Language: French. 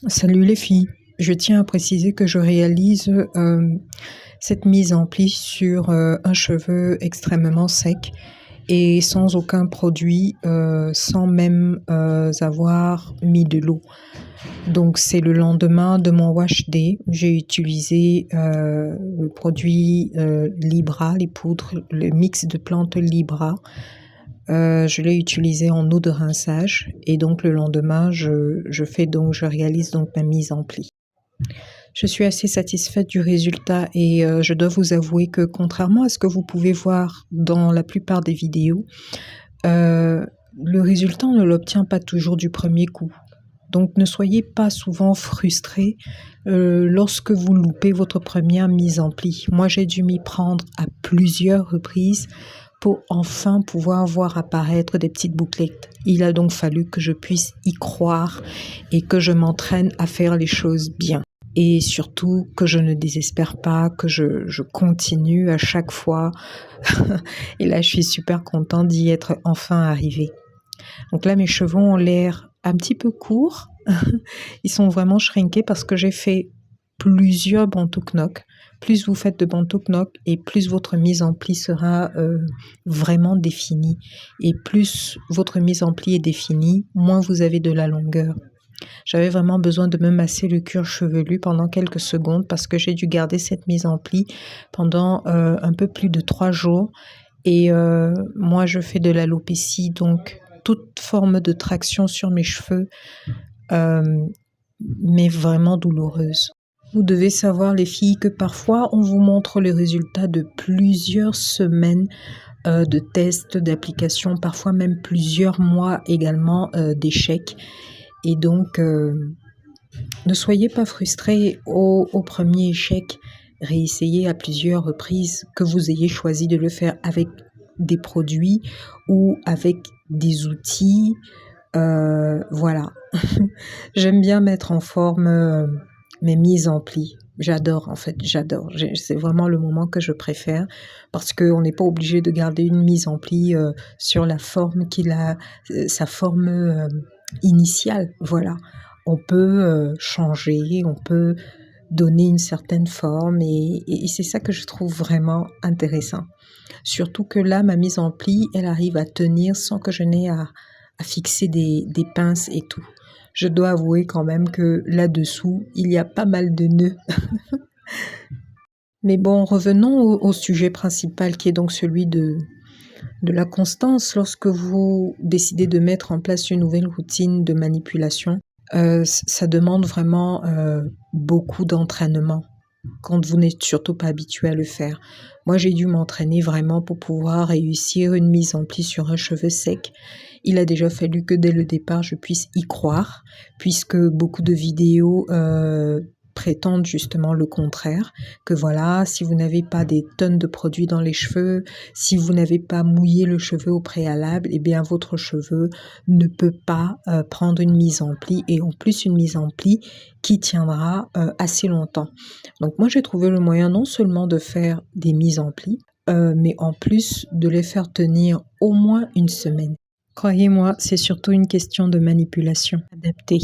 Salut les filles, je tiens à préciser que je réalise cette mise en pli sur un cheveu extrêmement sec et sans aucun produit, sans même avoir mis de l'eau. Donc c'est le lendemain de mon wash day, j'ai utilisé le produit Libra, les poudres, le mix de plantes Libra. Je l'ai utilisé en eau de rinçage et donc le lendemain, je réalise donc ma mise en pli. Je suis assez satisfaite du résultat et je dois vous avouer que contrairement à ce que vous pouvez voir dans la plupart des vidéos, le résultat, on ne l'obtient pas toujours du premier coup. Donc ne soyez pas souvent frustrés lorsque vous loupez votre première mise en pli. Moi, j'ai dû m'y prendre à plusieurs reprises pour enfin pouvoir voir apparaître des petites bouclettes. Il a donc fallu que je puisse y croire et que je m'entraîne à faire les choses bien. Et surtout que je ne désespère pas, que je continue à chaque fois. Et là, je suis super contente d'y être enfin arrivée. Donc là, mes cheveux ont l'air un petit peu courts. Ils sont vraiment shrinkés parce que j'ai fait plusieurs bantu knock. Plus vous faites de bantu knock et plus votre mise en pli sera vraiment définie. Et plus votre mise en pli est définie, moins vous avez de la longueur. J'avais vraiment besoin de me masser le cuir chevelu pendant quelques secondes parce que j'ai dû garder cette mise en pli pendant un peu plus de 3 jours. Et moi, je fais de l'alopécie, donc toute forme de traction sur mes cheveux m'est vraiment douloureuse. Vous devez savoir, les filles, que parfois on vous montre les résultats de plusieurs semaines de tests, d'applications, parfois même plusieurs mois également d'échecs. Et donc, ne soyez pas frustrés au premier échec. Réessayez à plusieurs reprises, que vous ayez choisi de le faire avec des produits ou avec des outils. Voilà. J'aime bien mettre en forme mes mises en pli. J'adore, en fait, j'adore. C'est vraiment le moment que je préfère parce qu'on n'est pas obligé de garder une mise en pli sur la forme qu'il a, sa forme initiale. Voilà. On peut changer, on peut donner une certaine forme et c'est ça que je trouve vraiment intéressant. Surtout que là, ma mise en pli, elle arrive à tenir sans que je n'ai à fixer des pinces et tout. Je dois avouer quand même que là-dessous, il y a pas mal de nœuds. Mais bon, revenons au sujet principal qui est donc celui de la constance. Lorsque vous décidez de mettre en place une nouvelle routine de manipulation, ça demande vraiment beaucoup d'entraînement quand vous n'êtes surtout pas habitué à le faire. Moi, j'ai dû m'entraîner vraiment pour pouvoir réussir une mise en pli sur un cheveu sec. Il a déjà fallu que dès le départ, je puisse y croire, puisque beaucoup de vidéos prétendent justement le contraire, que voilà, si vous n'avez pas des tonnes de produits dans les cheveux, si vous n'avez pas mouillé le cheveu au préalable, eh bien votre cheveu ne peut pas prendre une mise en pli et en plus une mise en pli qui tiendra assez longtemps. Donc moi j'ai trouvé le moyen non seulement de faire des mises en pli, mais en plus de les faire tenir au moins une semaine. Croyez-moi, c'est surtout une question de manipulation adaptée.